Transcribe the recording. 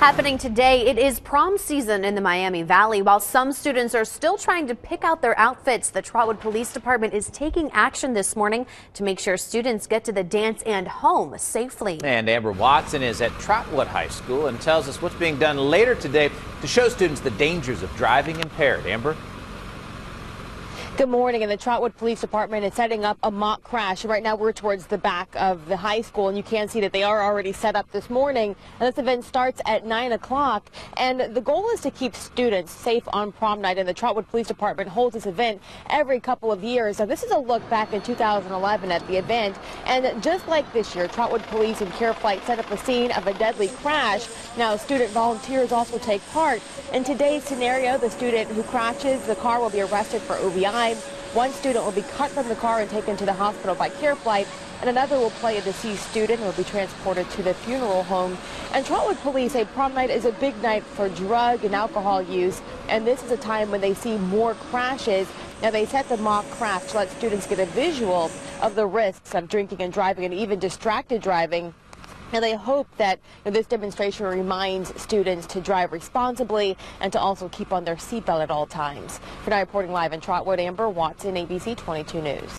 Happening today, it is prom season in the Miami Valley. While some students are still trying to pick out their outfits, the Trotwood Police Department is taking action this morning to make sure students get to the dance and home safely. And Amber Watson is at Trotwood High School and tells us what's being done later today to show students the dangers of driving impaired. Amber? Good morning, and the Trotwood Police Department is setting up a mock crash. Right now we're towards the back of the high school, and you can see that they are already set up this morning. And this event starts at 9 o'clock, and the goal is to keep students safe on prom night, and the Trotwood Police Department holds this event every couple of years. Now, this is a look back in 2011 at the event, and just like this year, Trotwood Police and CareFlight set up a scene of a deadly crash. Now, student volunteers also take part. In today's scenario, the student who crashes the car will be arrested for OVI. One student will be cut from the car and taken to the hospital by CareFlight, and another will play a deceased student and will be transported to the funeral home. And Trotwood Police say prom night is a big night for drug and alcohol use, and this is a time when they see more crashes. Now, they set the mock crash to let students get a visual of the risks of drinking and driving and even distracted driving. And they hope that this demonstration reminds students to drive responsibly and to also keep on their seatbelt at all times. For now, reporting live in Trotwood, Amber Watson, ABC 22 News.